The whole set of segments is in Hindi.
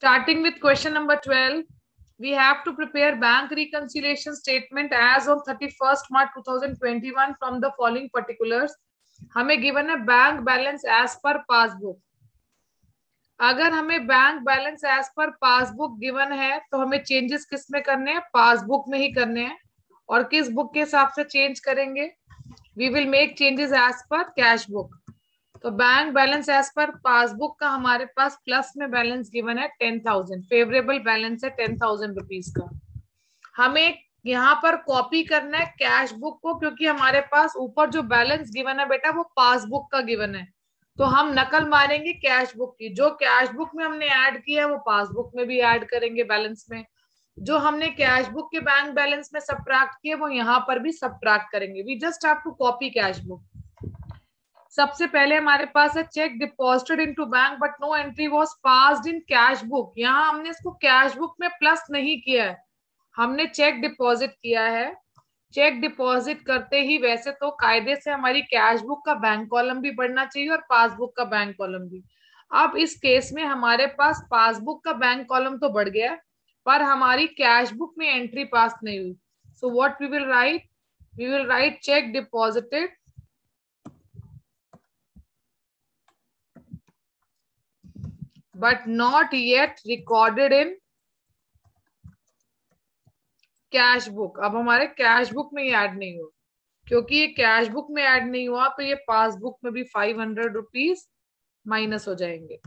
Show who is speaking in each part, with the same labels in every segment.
Speaker 1: Starting with question number 12, we have to prepare bank reconciliation statement as on 31st March 2021 from the following particulars. हमें given है bank balance as per passbook. अगर हमें bank balance as per passbook given है तो हमें चेंजेस किस में करने हैं? पासबुक में ही करने हैं. और किस बुक के हिसाब से चेंज करेंगे? We will make changes as per cash book. तो bank balance as per passbook का हमारे पास प्लस में बैलेंस गिवन है 10,000. फेवरेबल बैलेंस है 10,000 रुपीज का. हमें यहाँ पर कॉपी करना है कैश बुक को, क्योंकि हमारे पास ऊपर जो बैलेंस गिवन है बेटा वो पासबुक का गिवन है. तो हम नकल मारेंगे कैश बुक की. जो कैश बुक में हमने ऐड किया है वो पासबुक में भी ऐड करेंगे बैलेंस में. जो हमने कैश बुक के बैंक बैलेंस में सब्ट्रैक्ट किया वो यहाँ पर भी सब्ट्रैक्ट करेंगे. We just have to copy cash book. सबसे पहले हमारे पास है cheque deposited into bank but no entry was passed in cash book. यहाँ हमने इसको कैश बुक में प्लस नहीं किया है, हमने चेक डिपॉजिट किया है. चेक डिपॉजिट करते ही वैसे तो कायदे से हमारी कैश बुक का बैंक कॉलम भी बढ़ना चाहिए और पासबुक का बैंक कॉलम भी. अब इस केस में हमारे पास पासबुक का बैंक कॉलम तो बढ़ गया पर हमारी कैश बुक में एंट्री पास नहीं हुई. So what we will write? We will write cheque deposited but not yet recorded in cash book. अब हमारे कैश बुक में ये ऐड नहीं हुआ, क्योंकि ये कैश बुक में ऐड नहीं हुआ तो ये पासबुक में भी 500 रुपीज माइनस हो जाएंगे.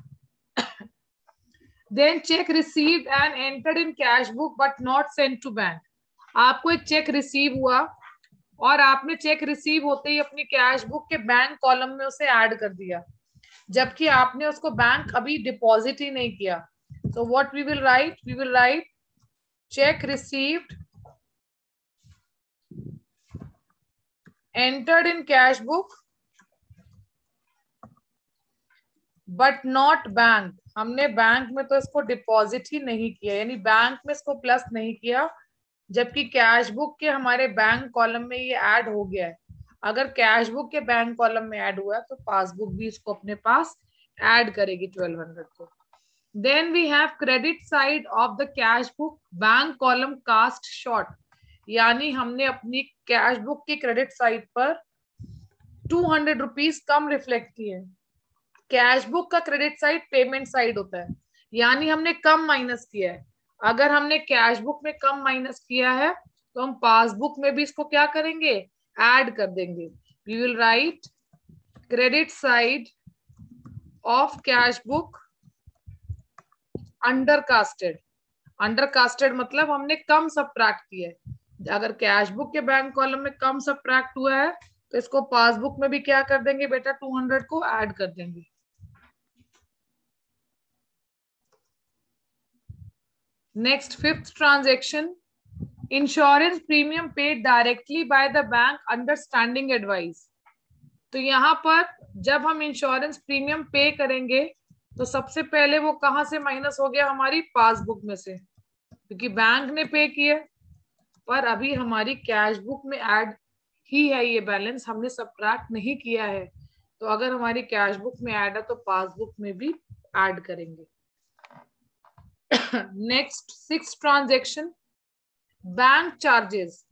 Speaker 1: Then cheque received and entered in cash book but not sent to bank. आपको एक चेक रिसीव हुआ और आपने चेक रिसीव होते ही अपनी कैश बुक के बैंक कॉलम में उसे ऐड कर दिया, जबकि आपने उसको बैंक अभी डिपॉजिट ही नहीं किया. So what we will write? We will write cheque received entered in cash book but not bank. हमने बैंक में तो इसको डिपॉजिट ही नहीं किया, यानी बैंक में इसको प्लस नहीं किया, जबकि कैश बुक के हमारे बैंक कॉलम में ये ऐड हो गया है. अगर कैश बुक के बैंक कॉलम में ऐड हुआ तो पासबुक भी इसको अपने पास ऐड करेगी 1200 को. Then we have credit side of the cash book bank column cast short. यानी हमने अपनी कैश बुक की क्रेडिट साइड पर 200 रुपीज कम रिफ्लेक्ट किए. कैश बुक का क्रेडिट साइड पेमेंट साइड होता है, यानी हमने कम माइनस किया है. अगर हमने कैश बुक में कम माइनस किया है तो हम पासबुक में भी इसको क्या करेंगे? ऐड कर देंगे. We will write credit side of cash book undercasted. Undercasted मतलब हमने कम सब्ट्रैक्ट किया है. अगर कैश बुक के बैंक कॉलम में कम सब्ट्रैक्ट हुआ है तो इसको पासबुक में भी क्या कर देंगे बेटा? 200 को ऐड कर देंगे. Next fifth transaction, insurance premium paid directly by the bank under standing advice. तो यहाँ पर जब हम इंश्योरेंस प्रीमियम पे करेंगे तो सबसे पहले वो कहाँ से माइनस हो गया? हमारी पासबुक में से, क्योंकि बैंक ने पे किया पर अभी हमारी कैश बुक में ऐड ही है ये बैलेंस, हमने सब्ट्रैक्ट नहीं किया है. तो अगर हमारी कैश बुक में ऐड है तो पासबुक में भी ऐड करेंगे. Next sixth transaction, bank charges.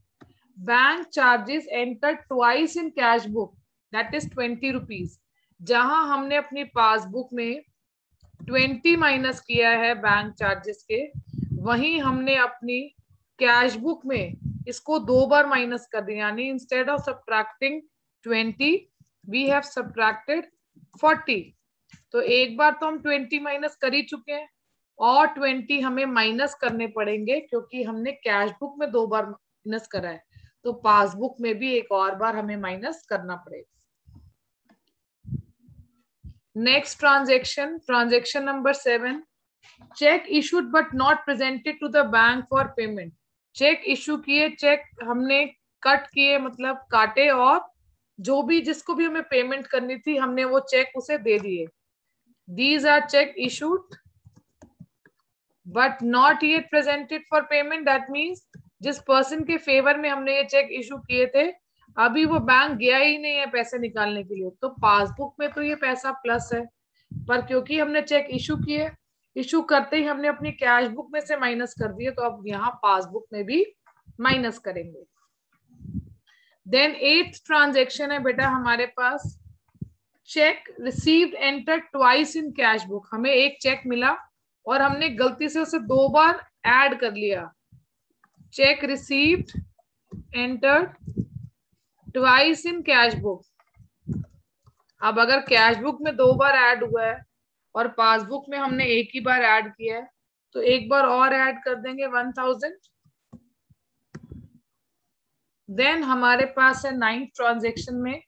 Speaker 1: Bank charges enter twice in cash book that is 20 rupees. जहां हमने अपनी पासबुक में 20 माइनस किया है बैंक चार्जेस के, वहीं हमने अपनी कैश बुक में इसको 2 बार माइनस कर दिया. यानी instead of subtracting 20 we have subtracted 40. तो एक बार तो हम 20 माइनस कर ही चुके हैं और 20 हमें माइनस करने पड़ेंगे, क्योंकि हमने कैश बुक में 2 बार माइनस करा है. तो पासबुक में भी एक और बार हमें माइनस करना पड़ेगा. Next transaction, transaction number 7, cheque issued but not presented to the bank for payment. Cheque issue किए, चेक हमने कट किए मतलब काटे, और जो भी जिसको भी हमें पेमेंट करनी थी हमने वो चेक उसे दे दिए. These are cheque issued but not yet presented for payment. That means जिस पर्सन के फेवर में हमने ये चेक इशू किए थे अभी वो बैंक गया ही नहीं है पैसे निकालने के लिए, तो पासबुक में तो ये पैसा प्लस है, पर क्योंकि हमने चेक इशू किए इशू करते ही हमने अपनी कैश बुक में से माइनस कर दिया, तो अब यहाँ पासबुक में भी माइनस करेंगे। देन 8th ट्रांजेक्शन है बेटा हमारे पास, cheque received enter twice in cash book. हमें एक चेक मिला और हमने गलती से उसे 2 बार ऐड कर लिया। Check received enter twice in cash book. अब अगर कैश बुक में 2 बार ऐड हुआ है और पासबुक में हमने एक ही बार ऐड किया है, तो एक बार और ऐड कर देंगे 1000। देन हमारे पास है 9th ट्रांजेक्शन में,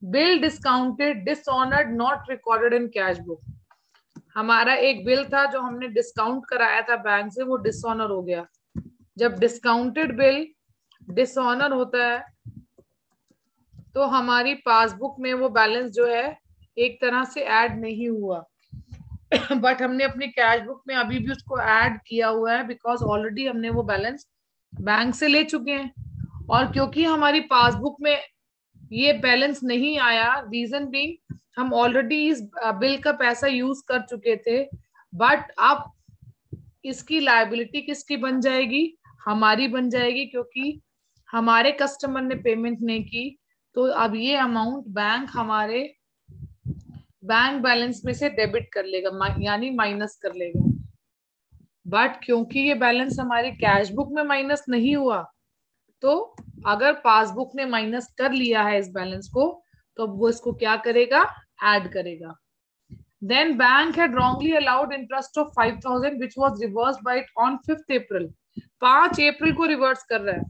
Speaker 1: bill discounted dishonoured not recorded in cash book. हमारा एक बिल था जो हमने डिस्काउंट कराया था बैंक से, वो डिसऑनर हो गया। जब डिस्काउंटेड बिल डिसऑनर होता है तो हमारी पासबुक में वो बैलेंस जो है एक तरह से ऐड नहीं हुआ बट हमने अपनी कैश बुक में अभी भी उसको ऐड किया हुआ है, बिकॉज ऑलरेडी हमने वो बैलेंस बैंक से ले चुके हैं। और क्योंकि हमारी पासबुक में ये बैलेंस नहीं आया, रीजन बीइंग हम ऑलरेडी इस बिल का पैसा यूज कर चुके थे, बट अब इसकी लायबिलिटी किसकी बन जाएगी? हमारी बन जाएगी, क्योंकि हमारे कस्टमर ने पेमेंट नहीं की, तो अब ये अमाउंट बैंक हमारे बैंक बैलेंस में से डेबिट कर लेगा, यानी माइनस कर लेगा। बट क्योंकि ये बैलेंस हमारी कैश बुक में माइनस नहीं हुआ, तो अगर पासबुक ने माइनस कर लिया है इस बैलेंस को, तो वो इसको क्या करेगा? ऐड करेगा। Then bank had wrongly allowed interest of 5000 which was reversed by it on 5th April। 5 अप्रैल को रिवर्स कर रहा है।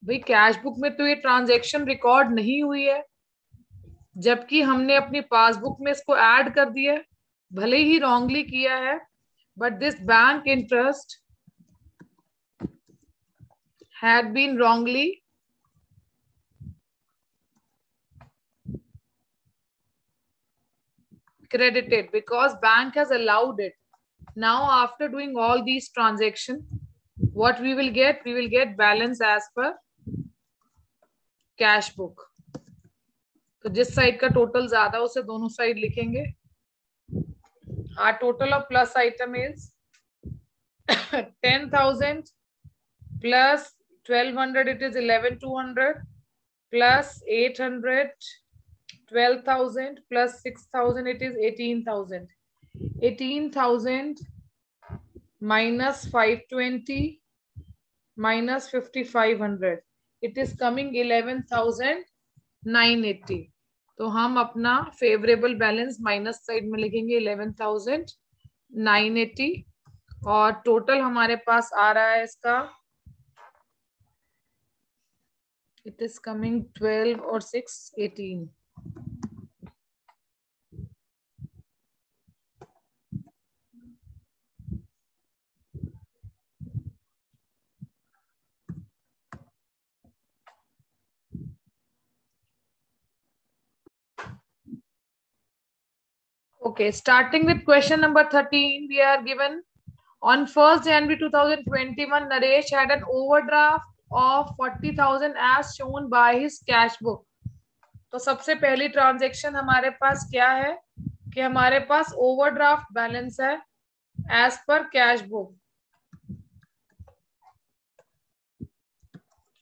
Speaker 1: भाई कैश बुक में तो ये ट्रांजैक्शन रिकॉर्ड नहीं हुई है, जबकि हमने अपनी पासबुक में इसको ऐड कर दिया है, भले ही रॉन्गली किया है, but this bank interest had been wrongly credited because bank has allowed it. Now after doing all these transactions, what we will get? We will get balance as per cash book. तो जिस साइड का टोटल ज्यादा उसे दोनों साइड लिखेंगे। Our total of plus item is 10,000 plus 1200, it is 11,200 plus 800, 12,000 plus 6,000, it is 18,000. 18,000 minus 520 minus 5,500, it is coming 11,980। तो हम अपना फेवरेबल बैलेंस माइनस साइड में लिखेंगे 11,980, और टोटल हमारे पास आ रहा है इसका, इट इज कमिंग 12 और 6 18। Okay, starting with question number 13, we are given on 1st January 2021, Naresh had an overdraft of 40,000 as shown by his cash book। तो सबसे पहली ट्रांजैक्शन हमारे पास क्या है कि हमारे पास ओवरड्राफ्ट बैलेंस है एज पर कैश बुक,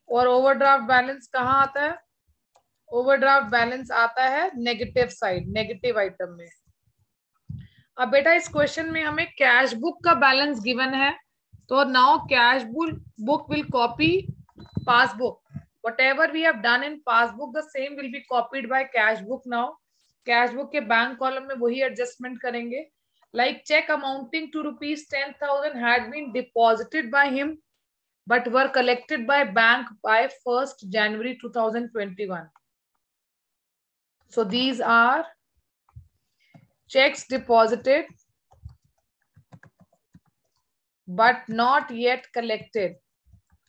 Speaker 1: और ओवरड्राफ्ट बैलेंस कहाँ आता है? ओवरड्राफ्ट बैलेंस आता है नेगेटिव साइड, नेगेटिव आइटम में। अब बेटा इस क्वेश्चन में हमें कैश बुक का बैलेंस गिवन है, तो now cash book will copy passbook. Whatever we have done in passbook, the same will be copied by cash book now. Cash book के बैंक कॉलम में वही एडजस्टमेंट करेंगे। Like check amounting to rupees 10,000 had been deposited by him but were collected by bank by 1st January 2021. So these are checks deposited but not yet collected।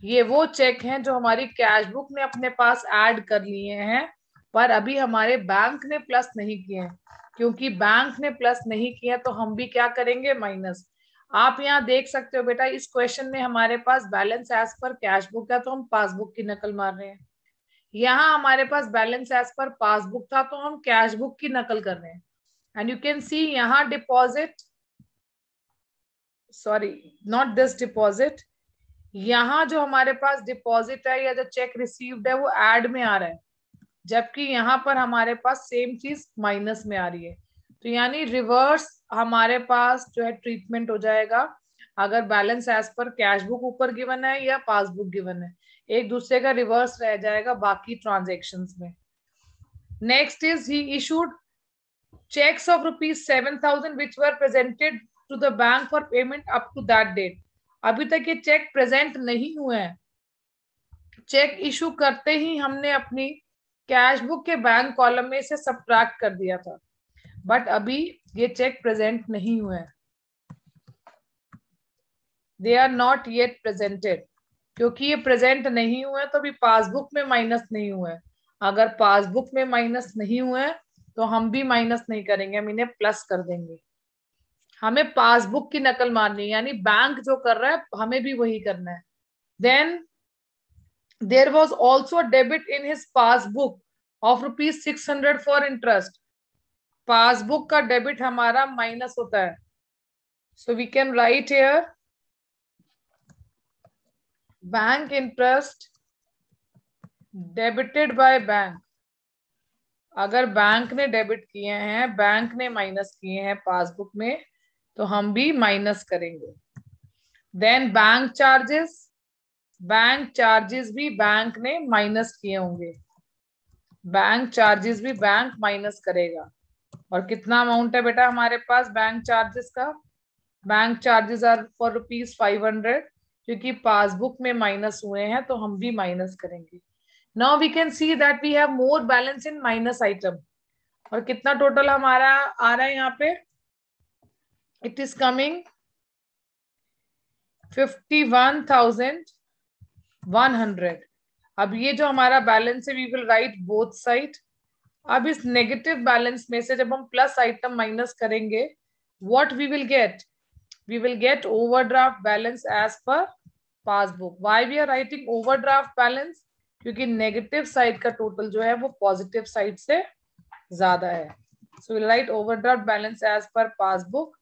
Speaker 1: ये वो चेक हैं जो हमारी कैश बुक ने अपने पास ऐड कर लिए हैं, पर अभी हमारे बैंक ने प्लस नहीं किए हैं। क्योंकि बैंक ने प्लस नहीं किया तो हम भी क्या करेंगे? माइनस। आप यहाँ देख सकते हो बेटा, इस क्वेश्चन में हमारे पास balance as per cash book है तो हम पासबुक की नकल मार रहे हैं। यहाँ हमारे पास बैलेंस एज पर पासबुक था तो हम कैश बुक की नकल कर रहे हैं। एंड यू कैन सी यहाँ deposit sorry, not this deposit, यहाँ जो हमारे पास डिपॉजिट है या जो चेक रिसीव्ड है वो ऐड में आ रहा है, जबकि यहाँ पर हमारे पास सेम चीज माइनस में आ रही है। तो यानी रिवर्स हमारे पास जो है ट्रीटमेंट हो जाएगा अगर balance as per cash book ऊपर गिवन है या पासबुक गिवन है, एक दूसरे का रिवर्स रह जाएगा बाकी ट्रांजेक्शन्स में। Next is he issued checks of rupees 7,000 which were presented to the bank for payment up to that date। अभी तक ये चेक प्रेजेंट नहीं हुए हैं, चेक इशू करते ही हमने अपनी कैश बुक के बैंक कॉलम में से सब्ट्रैक्ट कर दिया था, बट अभी ये चेक प्रेजेंट नहीं हुए हैं, they are not yet presented. क्योंकि ये प्रेजेंट नहीं हुए तो अभी पासबुक में माइनस नहीं हुए, अगर पासबुक में माइनस नहीं हुए तो हम भी माइनस नहीं करेंगे, हम इन्हें प्लस कर देंगे। हमें पासबुक की नकल मारनी है, यानी बैंक जो कर रहा है हमें भी वही करना है। Then there was also debit in his passbook of rupees 600 for interest. Passbook का डेबिट हमारा माइनस होता है, so we can write here bank interest debited by bank. अगर बैंक ने डेबिट किए हैं, बैंक ने माइनस किए हैं पासबुक में, तो हम भी माइनस करेंगे। Then bank charges, bank charges भी बैंक ने माइनस किए होंगे, बैंक चार्जेस भी बैंक माइनस करेगा। और कितना अमाउंट है बेटा हमारे पास बैंक चार्जेस का? Bank charges are for rupees 500, क्योंकि पासबुक में माइनस हुए हैं तो हम भी माइनस करेंगे। Now we can see that we have more balance in minus item. और कितना टोटल हमारा आ रहा है यहाँ पे? It is coming 51,100। अब ये जो हमारा बैलेंस है we will write both side. अब इस नेगेटिव बैलेंस में से जब हम प्लस आइटम माइनस करेंगे, what we will get? We will get overdraft balance as per passbook. Why we are writing overdraft balance? क्योंकि नेगेटिव साइड का टोटल जो है वो पॉजिटिव साइड से ज्यादा है। So will write overdraft balance as per passbook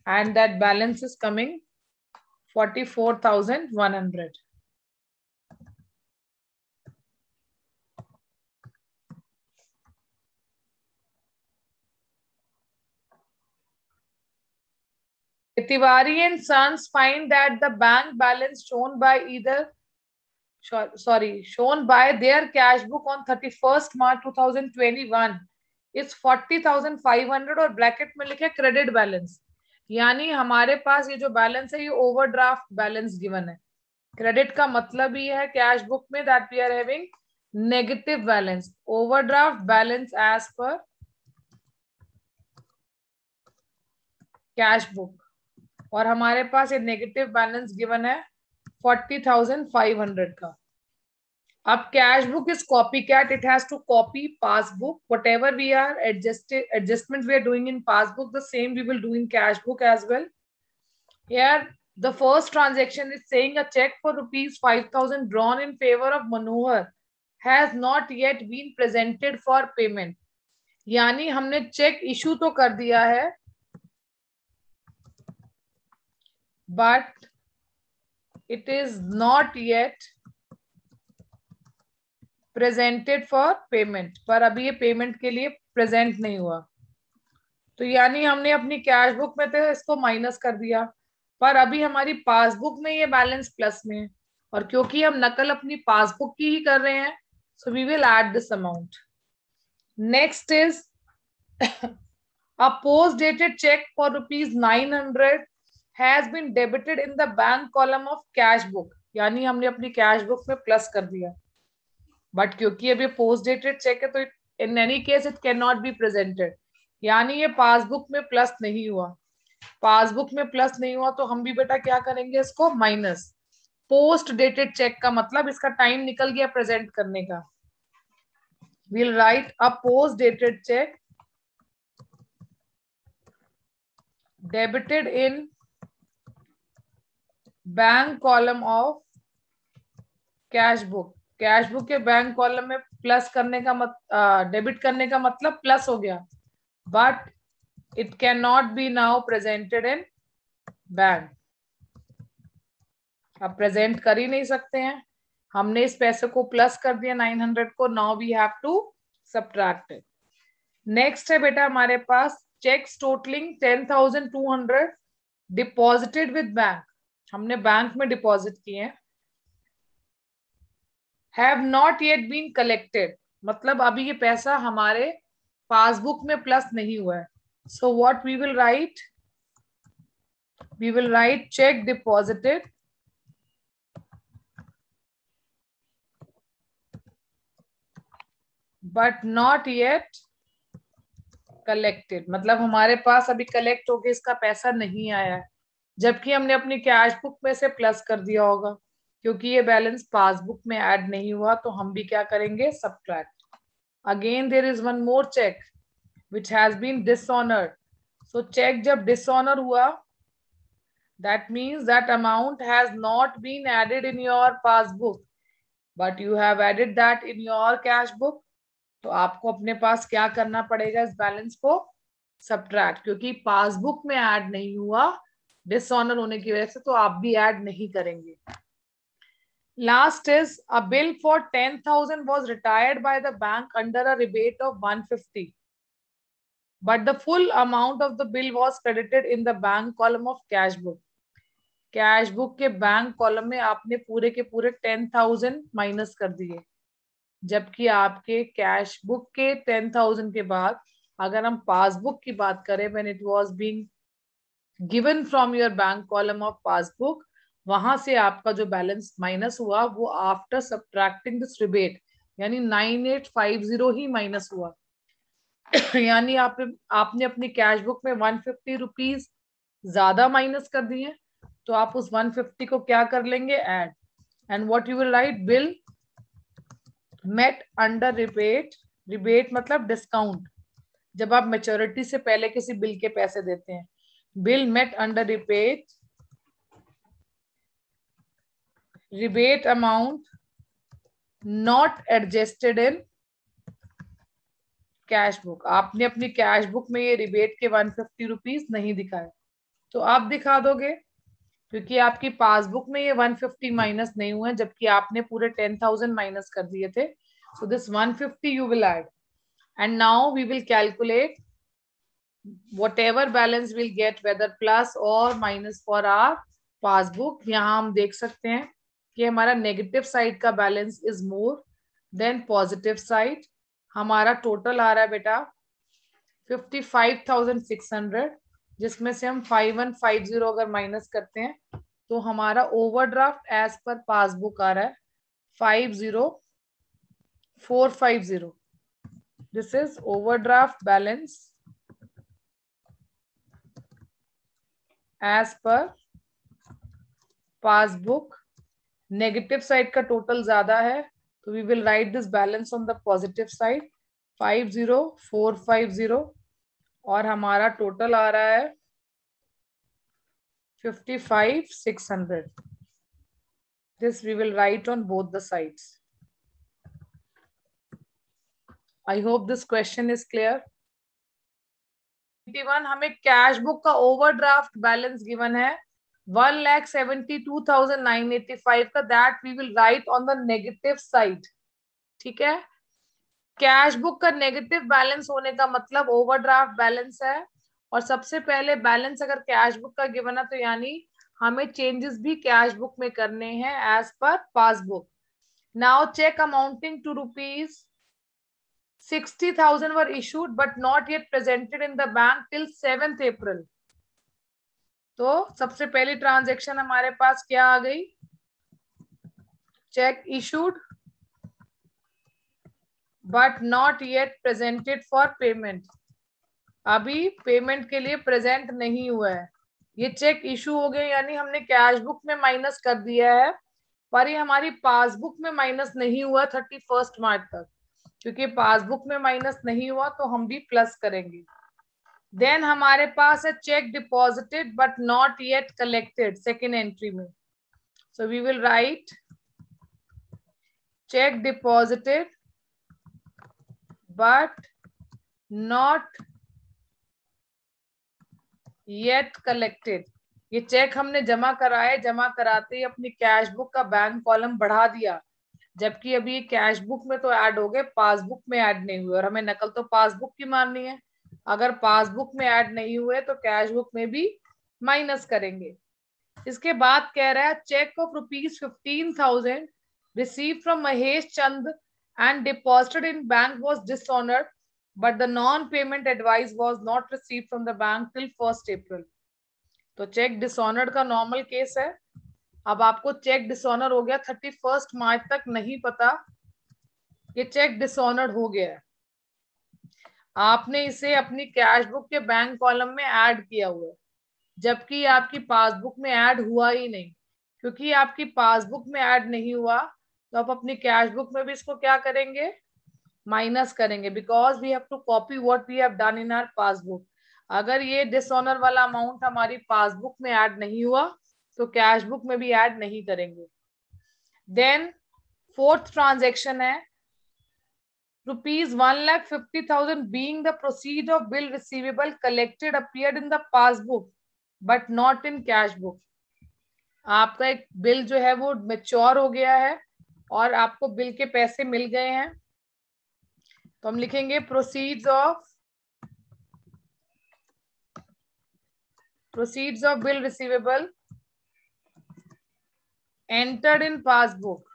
Speaker 1: and that balance is coming 44,100। Tiwari and Sons find that the bank balance shown by their cash book on 31st March 2021 is 40,500 और ब्रैकेट में लिखे क्रेडिट बैलेंस। यानी हमारे पास ये जो बैलेंस है ये ओवरड्राफ्ट बैलेंस गिवन है। क्रेडिट का मतलब ही है कैश बुक में that we are having negative balance, overdraft balance as per cash book, और हमारे पास ये नेगेटिव बैलेंस गिवन है 40,500 का। अब cash book is copy cat, it has to copy passbook, whatever we are adjustment we are doing in passbook, the same we will do in cash book as well. Here the first transaction is saying a check for rupees 5,000 drawn in favor of Manohar has not yet been presented for payment। यानी हमने चेक इशू तो कर दिया है but it is not yet presented for payment, पर अभी ये पेमेंट के लिए प्रेजेंट नहीं हुआ। तो यानी हमने अपनी कैश बुक में तो इसको माइनस कर दिया, पर अभी हमारी पासबुक में ये बैलेंस प्लस में है, और क्योंकि हम नकल अपनी पासबुक की ही कर रहे हैं, so we will add this amount. Next is a post dated check for rupees 900 has been debited in the bank column of cash book। यानी हमने अपनी कैश बुक में प्लस कर दिया, बट क्योंकि अभी पोस्ट डेटेड चेक है तो in any case it can not be presented, यानी ये पासबुक में प्लस नहीं हुआ। पासबुक में प्लस नहीं हुआ तो हम भी बेटा क्या करेंगे, इसको माइनस। पोस्ट डेटेड चेक का मतलब इसका टाइम निकल गया प्रेजेंट करने का। we'll write a post dated check debited in bank column of cash book। Cash book के बैंक कॉलम में प्लस करने का डेबिट करने का मतलब प्लस हो गया, but it can not be now presented in bank. अब प्रेजेंट कर ही नहीं सकते हैं, हमने इस पैसे को प्लस कर दिया 900 को, now we have to subtract it. Next है बेटा हमारे पास cheques totalling 10,200 deposited with bank, हमने बैंक में डिपॉजिट किए हैं, have not yet been collected, मतलब अभी ये पैसा हमारे पासबुक में प्लस नहीं हुआ है। So what we will write, we will write check deposited but not yet collected, मतलब हमारे पास अभी कलेक्ट होके इसका पैसा नहीं आया है, जबकि हमने अपनी कैश बुक में से प्लस कर दिया होगा, क्योंकि ये बैलेंस पासबुक में ऐड नहीं हुआ, तो हम भी क्या करेंगे, subtract. Again there is one more cheque which has been dishonored, so cheque जब डिसऑनर हुआ, that means that amount has not been added in your passbook but you have added that in your cash book, तो आपको अपने पास क्या करना पड़ेगा, इस बैलेंस को सब्ट्रैक्ट, क्योंकि पासबुक में ऐड नहीं हुआ डिसऑनर होने की वजह से, तो आप भी ऐड नहीं करेंगे। Last is a bill for 10,000 was retired by the bank under a rebate of 150 but the full amount of the bill was credited in the bank column of cash book, cash book के बैंक कॉलम में आपने पूरे के पूरे 10,000 माइनस कर दिए, जबकि आपके कैश बुक के 10,000 के बाद अगर हम पासबुक की बात करें, when it was being given from your bank column of passbook, वहां से आपका जो बैलेंस माइनस हुआ वो आफ्टर सब्ट्रैक्टिंग दिस रिबेट, यानी 9850 ही माइनस हुआ। यानी आपने अपनी कैश बुक में 150 रुपीज ज्यादा माइनस कर दिए, तो आप उस 150 को क्या कर लेंगे, add, and what you will write, bill met under rebate, rebate मतलब डिस्काउंट, जब आप मैच्योरिटी से पहले किसी बिल के पैसे देते हैं, bill met under rebate, rebate amount not adjusted in cash book, आपने अपनी कैश बुक में ये रिबेट के 150 रुपीज नहीं दिखाए, तो आप दिखा दोगे, क्योंकि आपकी पासबुक में ये 150 माइनस नहीं हुए, जबकि आपने पूरे 10,000 माइनस कर दिए थे, so this 150 you will add, and now we will calculate whatever balance we'll get, whether plus or minus for our passbook। यहाँ हम देख सकते हैं कि हमारा नेगेटिव साइड का balance is more than positive side, हमारा टोटल आ रहा है बेटा 55,600, जिसमें से हम 5150 अगर माइनस करते हैं तो हमारा ओवरड्राफ्ट एज पर पासबुक आ रहा है 50,450, this is overdraft balance as per passbook. Negative side का टोटल ज्यादा है, तो we will write this balance on the positive side 50,450, और हमारा टोटल आ रहा है 55,600, this we will write on both the sides। I hope this question is clear। 81 हमें कैश बुक का ओवरड्राफ्ट बैलेंस गिवन है 1,72,985 का, that we will write on the negative side, ठीक है। कैश बुक का नेगेटिव बैलेंस होने का मतलब ओवरड्राफ्ट बैलेंस है, और सबसे पहले बैलेंस अगर कैश बुक का गिवन है तो यानी हमें चेंजेस भी कैश बुक में करने हैं as per passbook. Now cheque amounting to rupees 60,000 were issued but not yet presented in the bank till 7th April। तो सबसे पहली ट्रांजेक्शन हमारे पास क्या आ गई, check issued but not yet presented for payment, अभी पेमेंट के लिए प्रेजेंट नहीं हुआ है, ये चेक इशू हो गए, यानी हमने कैश बुक में माइनस कर दिया है, पर ये हमारी पासबुक में माइनस नहीं हुआ 31 मार्च तक, क्योंकि पासबुक में माइनस नहीं हुआ तो हम भी प्लस करेंगे। देन हमारे पास है cheque deposited but not yet collected second entry में, so we will write cheque deposited but not yet collected, ये चेक हमने जमा कराए, जमा कराते ही अपनी कैश बुक का बैंक कॉलम बढ़ा दिया, जबकि अभी ये कैश बुक में तो ऐड हो गए, पासबुक में ऐड नहीं हुए, और हमें नकल तो पासबुक की मारनी है। अगर पासबुक में ऐड नहीं हुए तो कैश बुक में भी माइनस करेंगे। इसके बाद कह रहा है cheque of ₹15,000 receive from Mahesh Chand and deposited in bank was dishonoured but the non payment advice was not receive from the bank till 1 April. तो चेक डिसऑनर्ड का नॉर्मल केस है। अब आपको चेक डिसऑनर हो गया, 31 मार्च तक नहीं पता ये चेक डिसऑनर्ड हो गया है, आपने इसे अपनी कैश बुक के बैंक कॉलम में ऐड किया हुआ है, जबकि आपकी पासबुक में ऐड हुआ ही नहीं। क्योंकि आपकी पासबुक में ऐड नहीं हुआ तो आप अपनी कैश बुक में भी इसको क्या करेंगे, माइनस करेंगे, because we have to copy what we have done in our passbook. अगर ये डिसऑनर वाला अमाउंट हमारी पासबुक में ऐड नहीं हुआ तो कैश बुक में भी ऐड नहीं करेंगे। देन फोर्थ ट्रांजेक्शन है ₹1,50,000 being the proceed of bill receivable collected appeared in the passbook but not in cash book। आपका एक बिल जो है वो मैच्योर हो गया है और आपको बिल के पैसे मिल गए हैं, तो हम लिखेंगे proceeds of bill receivable entered in passbook,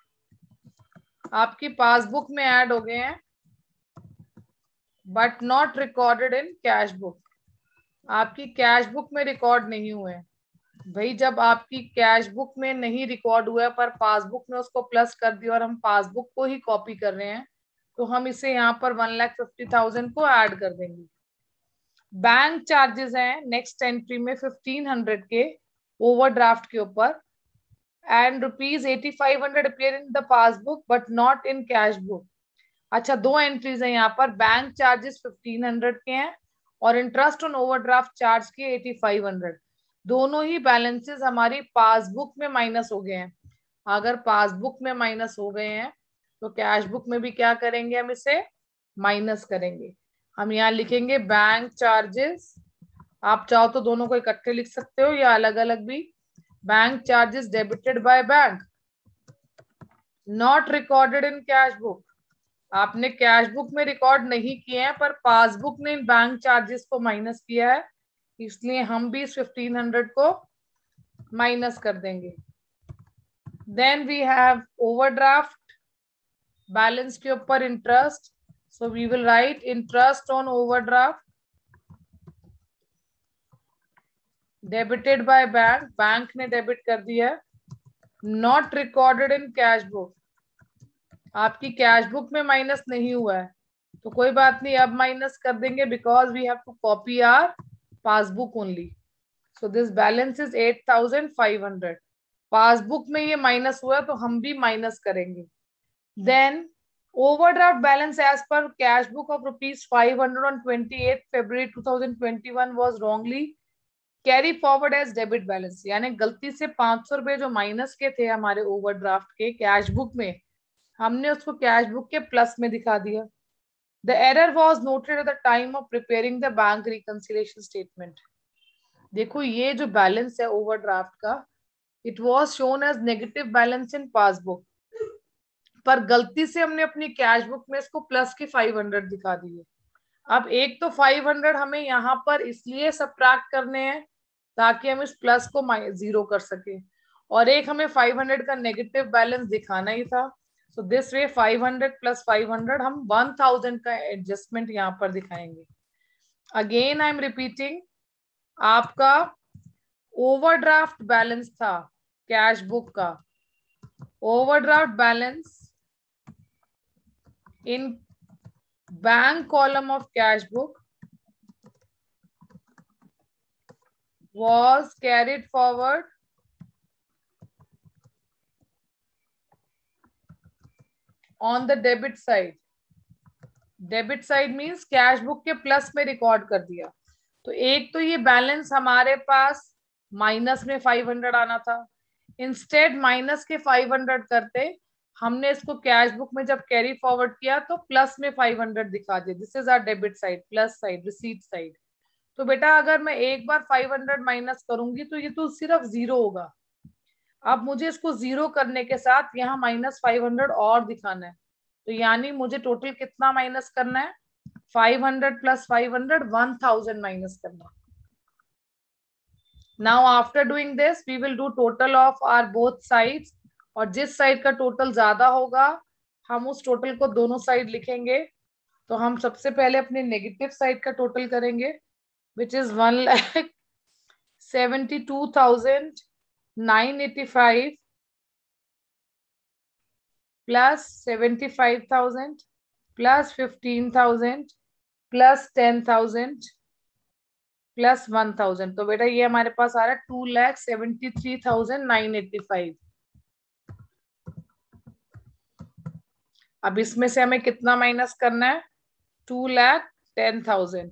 Speaker 1: आपकी पासबुक में ऐड हो गए हैं but not recorded in cash book, आपकी कैश बुक में रिकॉर्ड नहीं हुए। भाई जब आपकी कैश बुक में नहीं रिकॉर्ड हुआ है पर पासबुक में उसको प्लस कर दिया और हम पासबुक को ही कॉपी कर रहे हैं, तो हम इसे यहाँ पर 1,50,000 को ऐड कर देंगे। बैंक चार्जेस हैं नेक्स्ट एंट्री में 1,500 के ओवरड्राफ्ट के ऊपर, and ₹8500 appear in the passbook but not in cash book. अच्छा, दो एंट्रीज है यहाँ पर, बैंक चार्जेस 1,500 के हैं और इंटरेस्ट ऑन ओवरड्राफ्ट चार्ज के 8,500। दोनों ही बैलेंसेस हमारी पासबुक में माइनस हो गए हैं। अगर पासबुक में माइनस हो गए हैं तो कैश बुक में भी क्या करेंगे, हम इसे माइनस करेंगे। हम यहाँ लिखेंगे बैंक चार्जेस, आप चाहो तो दोनों को इकट्ठे लिख सकते हो या अलग अलग भी। Bank charges debited by bank not recorded in cash book, आपने कैश बुक में रिकॉर्ड नहीं किए हैं पर पासबुक ने इन बैंक चार्जेस को माइनस किया है, इसलिए हम भी इस 1,500 को माइनस कर देंगे। Then we have overdraft balance के ऊपर interest, so we will write interest on overdraft debited by bank, bank ने डेबिट कर दिया है, not recorded in cash book, आपकी कैश बुक में माइनस नहीं हुआ है तो कोई बात नहीं, अब माइनस कर देंगे because we have to copy our passbook only. So this balance is 8,500, passbook में ये माइनस हुआ है तो हम भी माइनस करेंगे। Then overdraft balance as per cash book of ₹500 on 28 February 2021 was wrongly carry forward as debit balance, यानी गलती से 500 रुपए जो माइनस के थे हमारे ओवरड्राफ्ट के कैश बुक में, हमने उसको कैश बुक के प्लस में दिखा दिया। The error was noted at the time of preparing the bank reconciliation statement. देखो ये जो बैलेंस है ओवरड्राफ्ट का, it was shown as negative balance in passbook, पर गलती से हमने अपनी कैश बुक में इसको प्लस के 500 दिखा दिए। अब एक तो 500 हमें यहाँ पर इसलिए सब्ट्रैक्ट करने हैं ताकि हम इस प्लस को जीरो कर सके, और एक हमें 500 का नेगेटिव बैलेंस दिखाना ही था। सो दिस वे 500 प्लस 500 हम 1,000 का एडजस्टमेंट यहाँ पर दिखाएंगे। अगेन आई एम रिपीटिंग, आपका ओवरड्राफ्ट बैलेंस था कैश बुक का, overdraft balance in bank column of cash book was carried forward on the debit side. Debit side means cash book के प्लस में रिकॉर्ड कर दिया। तो एक तो ये बैलेंस हमारे पास माइनस में 500 आना था, इंस्टेड माइनस के 500 करते हमने इसको कैश बुक में जब कैरी फॉरवर्ड किया तो प्लस में 500 दिखा दिया। This is our debit side, plus side, receipt side. तो बेटा अगर मैं एक बार 500 माइनस करूंगी तो ये तो सिर्फ 0 होगा। अब मुझे इसको 0 करने के साथ यहाँ -500 और दिखाना है, तो यानी मुझे टोटल कितना माइनस करना है? 500 प्लस 500, 1000 माइनस करना है। Now after doing this we will do total of our both sides, और जिस साइड का टोटल ज्यादा होगा हम उस टोटल को दोनों साइड लिखेंगे। तो हम सबसे पहले अपने नेगेटिव साइड का टोटल करेंगे, which is 1,72,985 plus 75,000 plus 15,000 plus 10,000 plus 1,000। तो बेटा ये हमारे पास आ रहा है 2,73,985। अब इसमें से हमें कितना माइनस करना है? 2,10,000।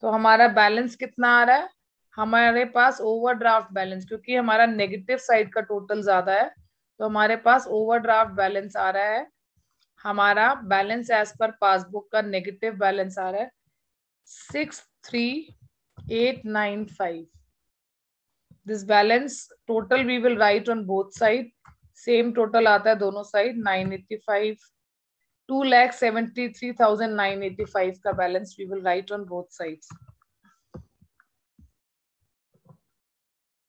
Speaker 1: तो हमारा बैलेंस कितना आ रहा है? हमारे पास ओवरड्राफ्ट बैलेंस, क्योंकि हमारा नेगेटिव साइड का टोटल ज्यादा है तो हमारे पास ओवरड्राफ्ट बैलेंस आ रहा है। हमारा बैलेंस एज पर पासबुक का नेगेटिव बैलेंस आ रहा है 63895। This balance total we will write on both side, same total आता है दोनों साइड 985, 2,73,985 का balance we will write on both sides.